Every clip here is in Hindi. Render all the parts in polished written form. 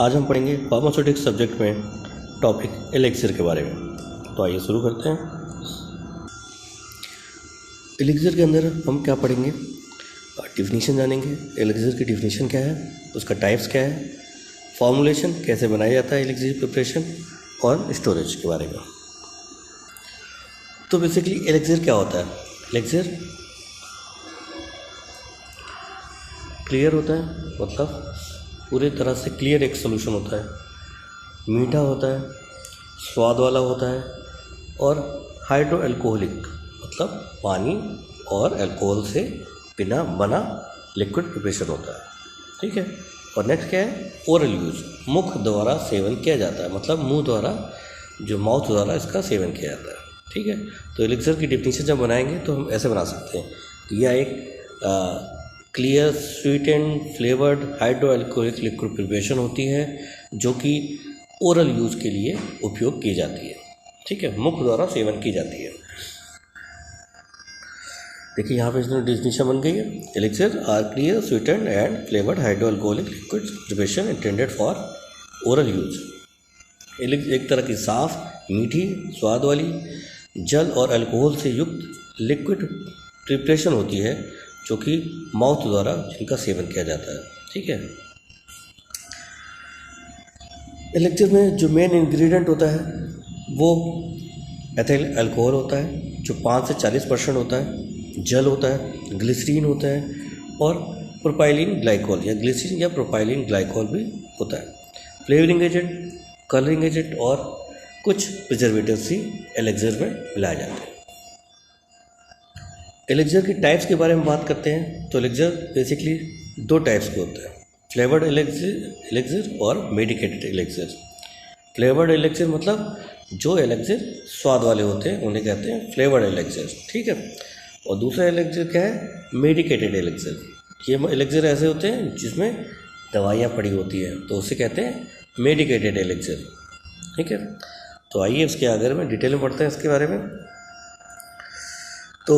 आज हम पढ़ेंगे फार्मास्यूटिक्स सब्जेक्ट में टॉपिक एलिक्सिर के बारे में। तो आइए शुरू करते हैं। एलिक्सिर के अंदर हम क्या पढ़ेंगे, डिफिनीशन जानेंगे। एलिक्सिर की डिफिनीशन क्या है, उसका टाइप्स क्या है, फॉर्मूलेशन कैसे बनाया जाता है एलिक्सिर प्रिपरेशन, और स्टोरेज के बारे में। तो बेसिकली एलिक्सिर क्या होता है? एलिक्सिर क्लियर होता है, मतलब पूरी तरह से क्लियर एक सोल्यूशन होता है, मीठा होता है, स्वाद वाला होता है, और हाइड्रो अल्कोहलिक मतलब पानी और अल्कोहल से बिना बना लिक्विड प्रिपरेशन होता है। ठीक है। और नेक्स्ट क्या है, ओरल यूज, मुख द्वारा सेवन किया जाता है, मतलब मुंह द्वारा, जो माउथ द्वारा इसका सेवन किया जाता है। ठीक है। तो एलिक्सिर की डिफिनीशन जब बनाएंगे तो हम ऐसे बना सकते हैं कि यह एक clear sweet and flavoured hydro alcoholic liquid preparation होती है जो कि ओरल यूज़ के लिए उपयोग की जाती है। ठीक है, मुख द्वारा सेवन की जाती है। देखिए यहाँ पे इसमें डिफिनीशन बन गई है, elixir are clear sweetened and flavoured hydro alcoholic liquid preparation intended for oral use. Elixir एक तरह की साफ, मीठी, स्वाद वाली, जल और अल्कोहल से युक्त लिक्विड प्रिपरेशन होती है जो कि माउथ द्वारा जिनका सेवन किया जाता है। ठीक है। एलिक्सिर में जो मेन इंग्रेडिएंट होता है वो एथिल अल्कोहल होता है जो 5 से 40% होता है, जल होता है, ग्लिसरीन होता है, और प्रोपाइलिन ग्लाइकोल या ग्लिसरीन या प्रोपाइलिन ग्लाइकोल भी होता है। फ्लेवरिंग एजेंट, कलरिंग एजेंट और कुछ प्रिजर्वेटिव्स ही एलिक्सिर में मिलाए जाते हैं। एलिक्सिर की टाइप्स के बारे में बात करते हैं तो एलिक्सिर बेसिकली 2 टाइप्स के होते हैं, फ्लेवर्ड एलिक्सिर और मेडिकेटेड एलिक्सिर। फ्लेवर्ड एलिक्सिर मतलब जो एलिक्सिर स्वाद वाले होते हैं उन्हें कहते हैं फ्लेवर्ड एलिक्सिर। ठीक है। और दूसरा एलिक्सिर क्या है, मेडिकेटेड एलिक्सिर। ये एलिक्सिर ऐसे होते हैं जिसमें दवाइयाँ पड़ी होती हैं तो उसे कहते हैं मेडिकेटेड एलिक्सिर। ठीक है। तो आइए इसके आगे में डिटेल में पढ़ते हैं इसके बारे में। तो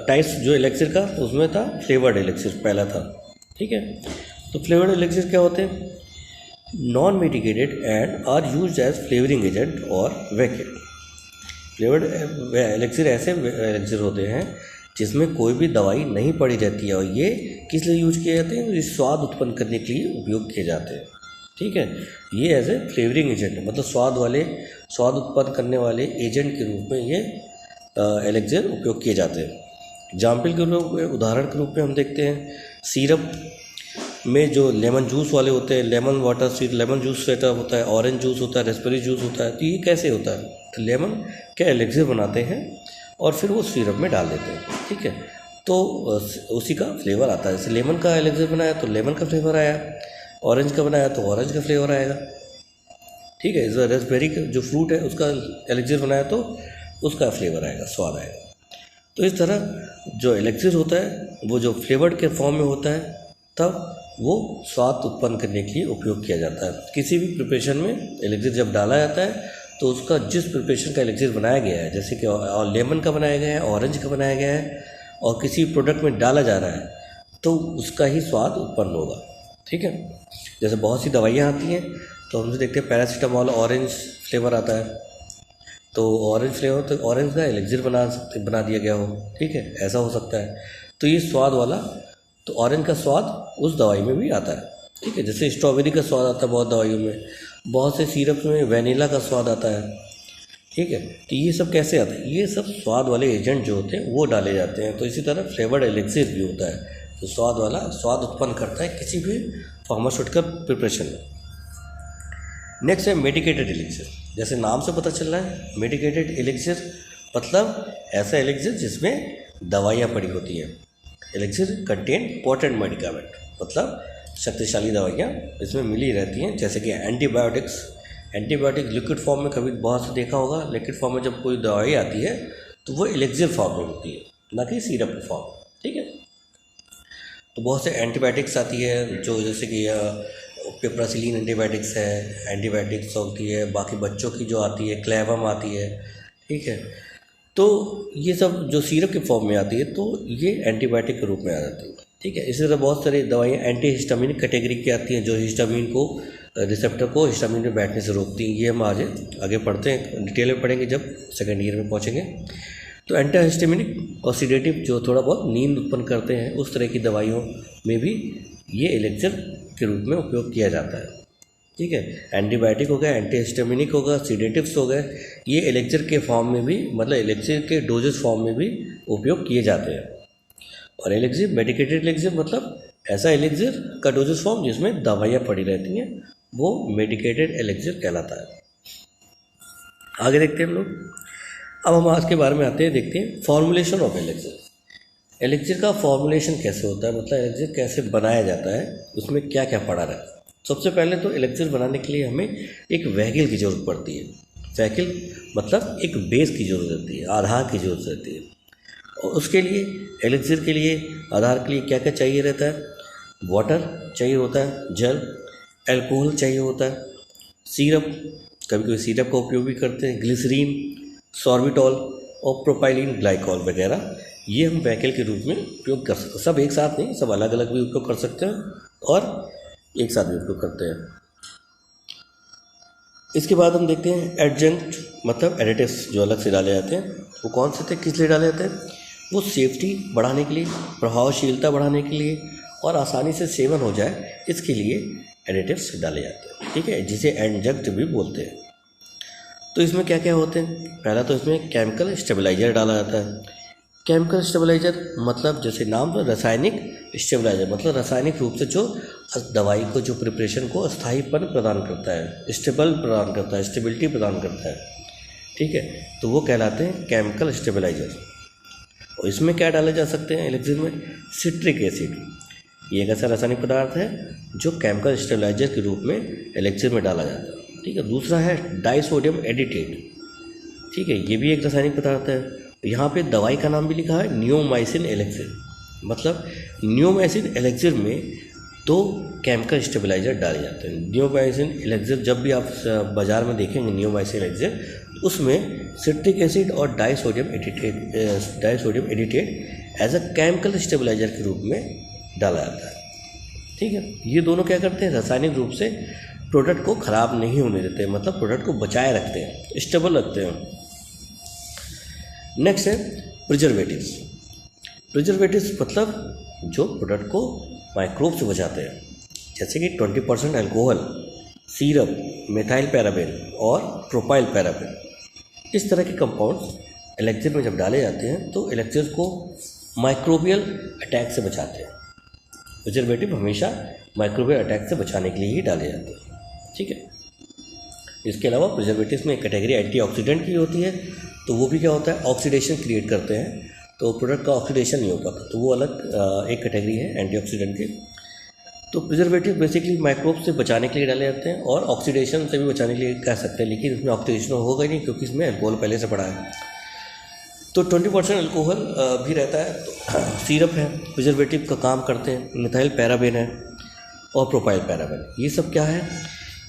टाइप्स जो एलिक्सिर का उसमें था फ्लेवर्ड एलिक्सिर पहला था। ठीक है। तो फ्लेवर्ड एलिक्सिर क्या होते हैं, non medicated and are used as flavouring agent और वैकेट। फ्लेवर्ड एलिक्सिर ऐसे एलिक्सिर होते हैं जिसमें कोई भी दवाई नहीं पड़ी रहती है और ये किस लिए यूज किए जाते हैं, इस स्वाद उत्पन्न करने के लिए उपयोग किए जाते हैं। ठीक है। ये एज ए फ्लेवरिंग एजेंट मतलब स्वाद उत्पन्न करने वाले एजेंट के रूप में ये एलिक्सिर उपयोग किए जाते हैं। एग्जाम्पल के रूप में, उदाहरण के रूप में हम देखते हैं सिरप में जो लेमन जूस वाले होते हैं, lemon water seed, lemon juice setup होता है, ऑरेंज जूस होता है, रेस्पबेरी जूस होता है। तो ये कैसे होता है, तो लेमन क्या एलिक्सिर बनाते हैं और फिर वो सिरप में डाल देते हैं। ठीक है। तो उसी का फ्लेवर आता है। जैसे लेमन का एलिक्सिर बनाया तो लेमन का फ्लेवर आया, ऑरेंज का बनाया तो ऑरेंज का फ्लेवर आएगा। ठीक है। इस रेस्पबेरी का जो फ्रूट है उसका एलिक्सिर बनाया तो उसका फ्लेवर आएगा, स्वाद आएगा। तो इस तरह जो एलिक्सिर होता है वो जो फ्लेवर्ड के फॉर्म में होता है तब वो स्वाद उत्पन्न करने के लिए उपयोग किया जाता है। किसी भी प्रिपरेशन में एलिक्सिर जब डाला जाता है तो उसका जिस प्रिपरेशन का एलिक्सिर बनाया गया है, जैसे कि लेमन का बनाया गया है, ऑरेंज का बनाया गया है, और किसी प्रोडक्ट में डाला जा रहा है तो उसका ही स्वाद उत्पन्न होगा। ठीक है। जैसे बहुत सी दवाइयाँ आती हैं तो हम देखते हैं पैरासीटामॉल ऑरेंज फ्लेवर आता है, तो ऑरेंज फ्लेवर तो ऑरेंज का एलिक्सिर बना दिया गया हो। ठीक है, ऐसा हो सकता है। तो ये स्वाद वाला, तो ऑरेंज का स्वाद उस दवाई में भी आता है। ठीक है। जैसे स्ट्रॉबेरी का स्वाद आता है बहुत दवाइयों में, बहुत से सिरप में वैनिला का स्वाद आता है। ठीक है। तो ये सब कैसे आता है, ये सब स्वाद वाले एजेंट जो होते हैं वो डाले जाते हैं। तो इसी तरह फ्लेवर्ड एलिक्सिर भी होता है तो स्वाद वाला स्वाद उत्पन्न करता है किसी भी फार्मास्यूटिकल प्रिपरेशन में। नेक्स्ट है मेडिकेटेड एलिक्सिर। जैसे नाम से पता चल रहा है, मेडिकेटेड एलिक्सिर मतलब ऐसा एलिक्सिर जिसमें दवाइयाँ पड़ी होती हैं। एलिक्सिर कंटेन पोटेंट मेडिकामेंट मतलब शक्तिशाली दवाइयाँ इसमें मिली रहती हैं, जैसे कि एंटीबायोटिक लिक्विड फॉर्म में कभी बहुत से देखा होगा। लिक्विड फॉर्म में जब कोई दवाई आती है तो वो एलिक्सिर फॉर्म में होती है, ना कि सिरप फॉर्म। ठीक है। तो बहुत से एंटीबायोटिक्स आती है जो जैसे कि पिप्रासिलीन एंटीबायोटिक्स होती है, बाकी बच्चों की जो आती है क्लेवम आती है। ठीक है। तो ये सब जो सिरप के फॉर्म में आती है तो ये एंटीबायोटिक के रूप में आ जाती है। ठीक है। इसी तरह बहुत सारी दवाइयाँ एंटी हिस्टामिन कैटेगरी की आती हैं जो हिस्टामिन को रिसेप्टर को हिस्टामिन में बैठने से रोकती हैं। ये हम आगे पढ़ते हैं, डिटेल में पढ़ेंगे जब सेकेंड ईयर में पहुँचेंगे। तो एंटी हिस्टामिनिक और सीडेटिव जो थोड़ा बहुत नींद उत्पन्न करते हैं, उस तरह की दवाइयों में भी ये एलेक्सिर के रूप में उपयोग किया जाता है। ठीक है, एंटीबायोटिक हो गया, एंटी हिस्टामिनिक होगा, सीडेटिव्स हो गए, ये एलेक्सिर के फॉर्म में भी, मतलब एलेक्सिर के डोजेस फॉर्म में भी उपयोग किए जाते हैं। और एलेक्सिर, मेडिकेटेड एलेक्सिर मतलब ऐसा एलेक्सिर का डोजेस फॉर्म जिसमें दवाइयाँ पड़ी रहती हैं, वो मेडिकेटेड एलेक्सिर कहलाता है। आगे देखते हैं हम लोग। अब हम आज के बारे में आते हैं, देखते हैं फॉर्मुलेशन ऑफ एलेक्सिर। एलेक्सिर का फॉर्मुलेशन कैसे होता है, मतलब एलेक्सिर कैसे बनाया जाता है, उसमें क्या क्या पड़ा रहता है। सबसे पहले तो एलेक्सिर बनाने के लिए हमें एक व्हीकल की ज़रूरत पड़ती है। व्हीकल मतलब एक बेस की ज़रूरत रहती है, आधार की ज़रूरत रहती है। और उसके लिए एलेक्सिर के लिए, आधार के लिए क्या क्या चाहिए रहता है? वाटर चाहिए होता है, जल, अल्कोहल चाहिए होता है, सिरप, कभी कभी सिरप का उपयोग भी करते हैं, ग्लिसरीन, सॉर्बिटॉल और प्रोपाइलिन ग्लाइकॉल वगैरह, ये हम व्हीकल के रूप में उपयोग कर सकते हैं। सब एक साथ नहीं, सब अलग अलग भी उपयोग कर सकते हैं और एक साथ भी उपयोग करते हैं। इसके बाद हम देखते हैं एडजंक्ट मतलब एडिटिव्स जो अलग से डाले जाते हैं। वो कौन से थे, किस लिए डाले जाते हैं? वो सेफ्टी बढ़ाने के लिए, प्रभावशीलता बढ़ाने के लिए और आसानी से सेवन हो जाए, इसके लिए एडिटिव्स डाले जाते हैं। ठीक है, जिसे एडजंक्ट भी बोलते हैं। तो इसमें क्या क्या होते हैं? पहला तो इसमें केमिकल स्टेबलाइजर डाला जाता है। केमिकल स्टेबलाइजर मतलब जैसे नाम तो, रासायनिक स्टेबलाइजर मतलब रासायनिक रूप से जो दवाई को, जो प्रिपरेशन को स्थायीपन प्रदान करता है, स्टेबल प्रदान करता है, स्टेबिलिटी प्रदान करता है। ठीक है, तो वो कहलाते हैं केमिकल स्टेबलाइजर। और इसमें क्या डाले जा सकते हैं एलेक्सिर में? सिट्रिक एसिड, ये एक ऐसा रासायनिक पदार्थ है जो केमिकल स्टेबलाइजर के रूप में एलेक्सिर में डाला जाता है। ठीक है, दूसरा है डाइसोडियम एडिटेट। ठीक है, ये भी एक रासायनिक पदार्थ है। यहाँ पे दवाई का नाम भी लिखा है नियोमाइसिन एलेक्सिर, मतलब नियोमाइसिन एलेक्सिर में दो केमिकल स्टेबलाइजर डाले जाते हैं। नियोमाइसिन एलेक्सिर जब भी आप बाज़ार में देखेंगे नियोमाइसिन एलेक्सिर, उसमें सिट्रिक एसिड और disodium edetate as a chemical stabiliser के रूप में डाला जाता है। ठीक है, ये दोनों क्या करते हैं? रासायनिक रूप से प्रोडक्ट को ख़राब नहीं होने देते, मतलब प्रोडक्ट को बचाए रखते हैं, स्टेबल रखते हैं। नेक्स्ट है प्रिजर्वेटिव्स। प्रिजर्वेटिव्स मतलब जो प्रोडक्ट को माइक्रोब से बचाते हैं, जैसे कि 20% अल्कोहल, सीरप, मेथाइल पैराबेन और प्रोपाइल पैराबेन। इस तरह के कंपाउंड्स एलेक्सिर में जब डाले जाते हैं तो एलेक्सिर को माइक्रोबियल अटैक से बचाते हैं। प्रिजर्वेटिव हमेशा माइक्रोबियल अटैक से बचाने के लिए ही डाले जाते हैं। ठीक है, इसके अलावा प्रिजर्वेटिव्स में एक कैटेगरी एंटीऑक्सीडेंट की होती है, तो वो भी क्या होता है? ऑक्सीडेशन क्रिएट करते हैं, तो प्रोडक्ट का ऑक्सीडेशन नहीं हो पाता, तो वो अलग एक कैटेगरी है एंटीऑक्सीडेंट की। तो प्रिजर्वेटिव बेसिकली माइक्रोब से बचाने के लिए डाले जाते हैं और ऑक्सीडेशन से भी बचाने के लिए कह सकते हैं, लेकिन इसमें ऑक्सीडेशन होगा ही नहीं क्योंकि इसमें अल्कोहल पहले से पड़ा है। तो 20% अल्कोहल भी रहता है। तो सिरप है, प्रिजर्वेटिव का काम करते हैं, मिथाइल पैराबेन है और प्रोपाइल पैराबेन। ये सब क्या है?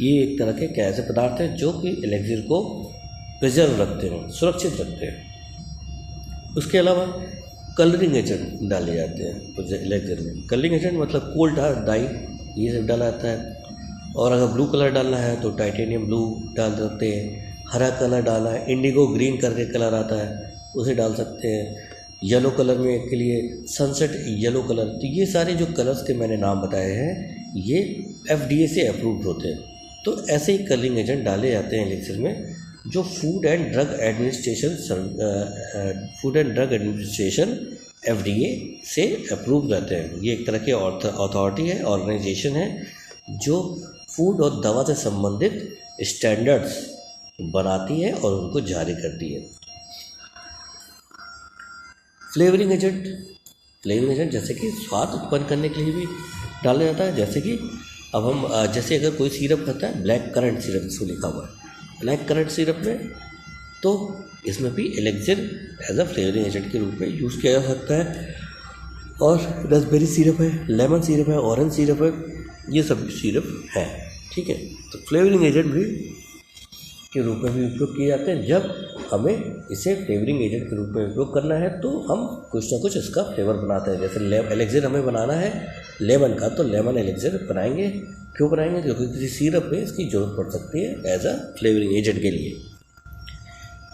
ये एक तरह के क्या ऐसे पदार्थ हैं जो कि एलेक्सिर को प्रिजर्व रखते हैं, सुरक्षित रखते हैं। उसके अलावा कलरिंग एजेंट डाले जाते हैं एलेक्सिर में। कलरिंग एजेंट मतलब कोल्ड डाई, ये सब डाला जाता है। और अगर ब्लू कलर डालना है तो टाइटेनियम ब्लू डाल सकते हैं, हरा कलर डालना है, इंडिगो ग्रीन करके कलर आता है, उसे डाल सकते हैं। येलो कलर में के लिए सनसेट येलो कलर। तो ये सारे जो कलर्स के मैंने नाम बताए हैं, ये FDA से अप्रूव्ड होते हैं। तो ऐसे ही कलरिंग एजेंट डाले जाते हैं एलेक्सिर में जो food and drug administration FDA से अप्रूव रहते हैं। ये एक तरह की अथॉरिटी है, ऑर्गेनाइजेशन है जो फूड और दवा से संबंधित स्टैंडर्ड्स बनाती है और उनको जारी करती है। फ्लेवरिंग एजेंट जैसे कि स्वाद उत्पन्न करने के लिए भी डाला जाता है। जैसे कि अब हम जैसे अगर कोई सिरप खाता है, ब्लैक करंट सिरप इसको लिखा हुआ है, ब्लैक करंट सिरप में तो इसमें भी एलेक्सिर एज अ फ्लेवरिंग एजेंट के रूप में यूज़ किया जा सकता है। और रसबेरी सिरप है, लेमन सिरप है, ऑरेंज सिरप है, ये सब सिरप है। ठीक है, तो फ्लेवरिंग एजेंट भी के रूप में भी उपयोग किए जाते हैं। जब हमें इसे फ्लेवरिंग एजेंट के रूप में उपयोग करना है तो हम कुछ ना कुछ इसका फ्लेवर बनाते हैं। जैसे एलेक्सिर हमें बनाना है लेमन का, तो लेमन एलेक्सिर बनाएंगे। क्यों बनाएंगे? क्योंकि किसी सिरप में इसकी ज़रूरत पड़ सकती है एज अ फ्लेवरिंग एजेंट के लिए।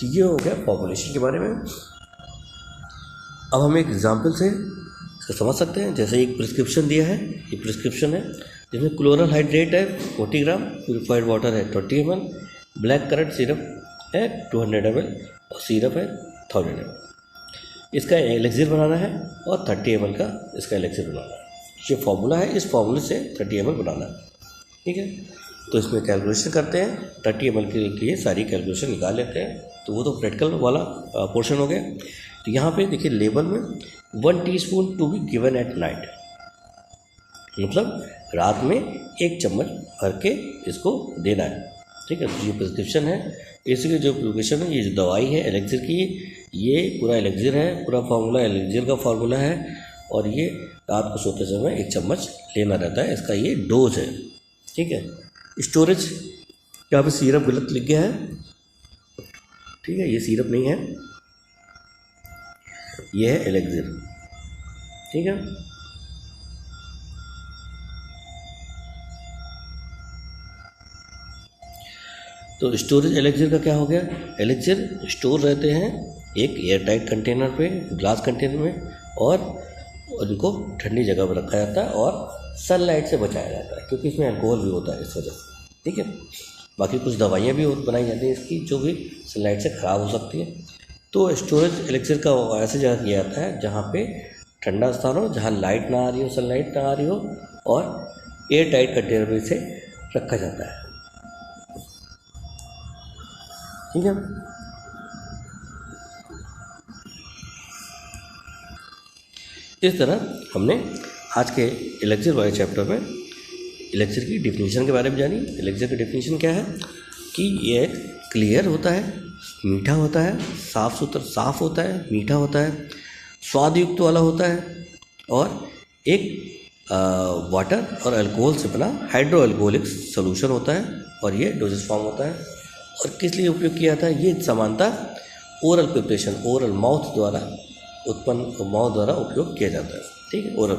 तो ये हो गया फॉर्मुलेशन के बारे में। अब हम एक एग्जाम्पल से इसको समझ सकते हैं। जैसे एक प्रिस्क्रिप्शन दिया है, ये प्रिस्क्रिप्शन है जिसमें क्लोरल हाइड्रेट है 40 ग्राम, प्यूरिफाइड वाटर है 20 ml, ब्लैक करंट सिरप है 200 ml और सिरप है 1000 ml। इसका एलेक्सिर बनाना है और 30 ml का इसका एलेक्सिर बनाना है। ये फॉर्मूला है, इस फॉर्मूले से 30 ml बनाना है। ठीक है, तो इसमें कैलकुलेशन करते हैं। 30 ml के लिए सारी कैलकुलेशन निकाल लेते हैं। तो वो तो प्रैक्टिकल वाला पोर्शन हो गया। तो यहाँ पे देखिए लेबल में 1 teaspoon to be given at night, मतलब रात में 1 चम्मच भर के इसको देना है। ठीक है, तो ये प्रिस्क्रिप्शन है। इसकी जो प्रिस्क्रिप्शन है, ये जो दवाई है एलेक्सिर की, ये पूरा एलेक्सिर है, पूरा फार्मूला एलेक्सिर का फार्मूला है। और ये रात को सोते समय 1 चम्मच लेना रहता है, इसका ये डोज है। ठीक है, स्टोरेज यहाँ पे सिरप गलत लिख गया है। ठीक है, ये सिरप नहीं है, ये है एलेक्सिर। ठीक है, तो स्टोरेज एलेक्सिर का क्या हो गया? एलेक्सिर स्टोर रहते हैं एक एयर टाइट कंटेनर पे, ग्लास कंटेनर में, और उनको ठंडी जगह पर रखा जाता है और सनलाइट से बचाया जाता है, क्योंकि इसमें अल्कोहल भी होता है इस वजह से। ठीक है, बाकी कुछ दवाइयाँ भी बनाई जाती हैं इसकी, जो भी सनलाइट से ख़राब हो सकती है। तो स्टोरेज एलेक्सिर का ऐसे जगह किया जाता है जहाँ पे ठंडा स्थान हो, जहाँ लाइट ना आ रही हो, सनलाइट ना आ रही हो, और एयर टाइट कंटेनर में इसे रखा जाता है। ठीक है, इस तरह हमने आज के एलेक्सिर वाले चैप्टर में एलेक्सिर की डिफिनीशन के बारे में जानी। एलेक्सिर की डिफिनीशन क्या है कि ये क्लियर होता है, मीठा होता है, साफ सुथरा साफ होता है, मीठा होता है, स्वाद युक्त वाला होता है, और एक वाटर और अल्कोहल से बना हाइड्रो अल्कोहलिक सोल्यूशन होता है, और ये डोजेस फॉर्म होता है। और किस लिए उपयोग किया जाता है? ये समानता ओरल प्रिपरेशन, ओरल माउथ द्वारा उपयोग किया जाता है। ठीक है, ओरल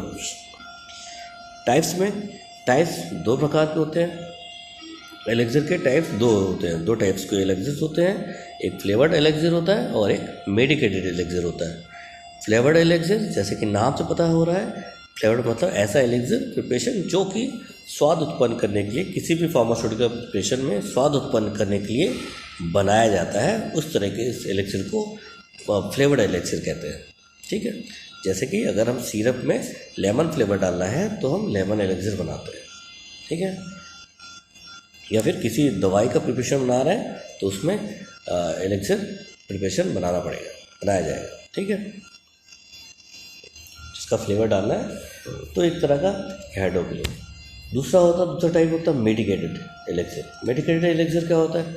टाइप्स में टाइप्स 2 प्रकार के होते हैं। एलेक्सिर के टाइप्स 2 होते हैं, 2 टाइप्स के एलेक्सिर होते हैं। एक फ्लेवर्ड एलेक्सिर होता है और एक मेडिकेटेड एलेक्सिर होता है। फ्लेवर्ड एलेक्सिर जैसे कि नाम से पता हो रहा है, फ्लेवर्ड मतलब ऐसा एलेक्सिर प्रिपरेशन जो कि स्वाद उत्पन्न करने के लिए, किसी भी फार्मास्यूटिकल प्रिपरेशन में स्वाद उत्पन्न करने के लिए बनाया जाता है, उस तरह के इस एलेक्सिर को फ्लेवर्ड एलेक्सिर कहते हैं। ठीक है, जैसे कि अगर हम सिरप में लेमन फ्लेवर डालना है तो हम लेमन एलेक्सिर बनाते हैं। ठीक है, या फिर किसी दवाई का प्रिपरेशन बना रहे हैं तो उसमें एलेक्सिर प्रिपरेशन बनाया जाएगा। ठीक है, जिसका फ्लेवर डालना है, तो एक तरह का हाइड्रोक्लोर। दूसरा टाइप होता है मेडिकेटेड एलेक्सिर। मेडिकेटेड एलेक्सिर क्या होता है?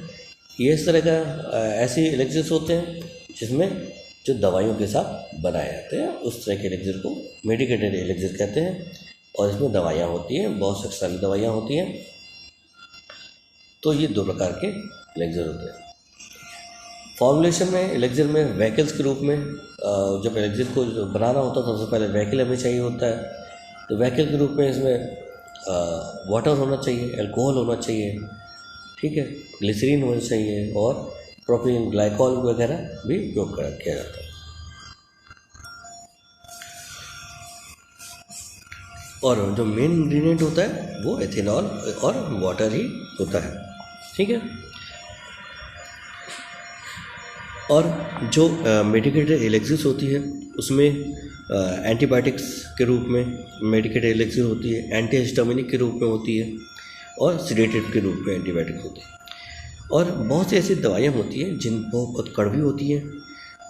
ये इस तरह का ऐसे एलेक्सिर्स होते हैं जिसमें जो दवाइयों के साथ बनाए जाते हैं, उस तरह के एलेक्सिर को मेडिकेटेड एलेक्सिर कहते हैं। और इसमें दवाइयाँ होती हैं, बहुत शक्तिशाली दवाइयाँ होती हैं। तो ये 2 प्रकार के एलेक्सिर होते हैं। फॉर्मुलेशन में एलेक्सिर में व्हीकल्स के रूप में जब एलेक्सिर को बनाना होता है, सबसे पहले व्हीकल हमें चाहिए होता है। तो व्हीकल के रूप में इसमें वाटर होना चाहिए, अल्कोहल होना चाहिए, ठीक है, ग्लिसरीन होना चाहिए, और प्रोपिलीन ग्लाइकॉल वगैरह भी उपयोग किया जाता है। और जो मेन इंग्रेडिएंट होता है वो एथेनॉल और वाटर ही होता है। ठीक है, और जो मेडिकेटेड एलेक्सिस होती है उसमें एंटीबायोटिक्स के रूप में मेडिकेटेड एलेक्सिस होती है, एंटीहिस्टामिनिक के रूप में होती है, और सिडेटिव के रूप में एंटीबायोटिक्स होती है। और बहुत सी ऐसी दवाइयाँ होती हैं जिन बहुत कड़वी होती हैं,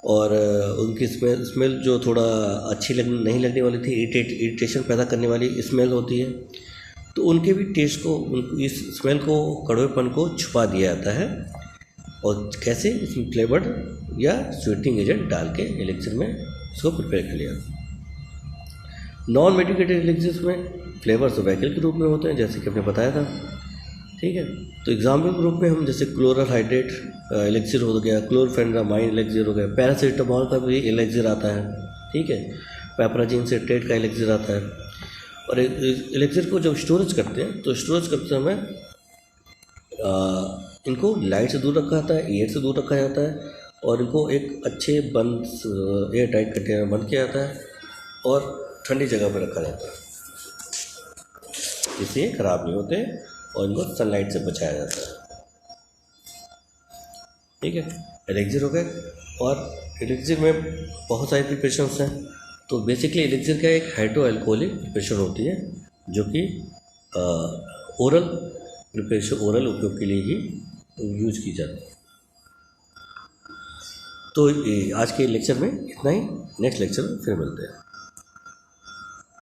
और उनकी स्मेल जो थोड़ा अच्छी नहीं लगने वाली थी, इरिटेशन पैदा करने वाली स्मेल होती है। तो उनके भी टेस्ट को, इस स्मेल को, कड़वेपन को छुपा दिया जाता है। और कैसे? इसमें फ्लेवर्ड या स्वीटनिंग एजेंट डाल के एलेक्सिर में इसको प्रिपेयर कर लिया। नॉन मेडिकेटेड एलेक्सिस में फ्लेवर्स व्हीकल के रूप में होते हैं, जैसे कि हमने बताया था। ठीक है, तो एग्जाम्पल के रूप में हम जैसे क्लोरल हाइड्रेट एलेक्सिर हो गया, क्लोरफेनामाइन एलेक्सिर हो गया, पैरासीटामोल का भी एलेक्सिर आता है। ठीक है, पेपराजीन सिट्रेट का एलेक्सिर आता है। और एलेक्सर को जब स्टोरेज करते हैं तो स्टोरेज करते समय इनको लाइट से दूर रखा जाता है, एयर से दूर रखा जाता है, और इनको एक अच्छे बंद एयर टाइट कंटेनर बंद किया जाता है और ठंडी जगह पर रखा जाता है, जिससे ये ख़राब नहीं होते और इनको सनलाइट से बचाया जाता है। ठीक है, एलेक्सर हो गए। और एलेक्सर में बहुत सारे प्रिपरेशंस हैं। तो बेसिकली एलेक्सर का एक हाइड्रो अल्कोहलिक प्रिपरेशन होती है जो कि ओरल प्रिपरेशन, ओरल उपयोग के लिए ही यूज की जाती है। तो आज के लेक्चर में इतना ही, नेक्स्ट लेक्चर में फिर मिलते हैं।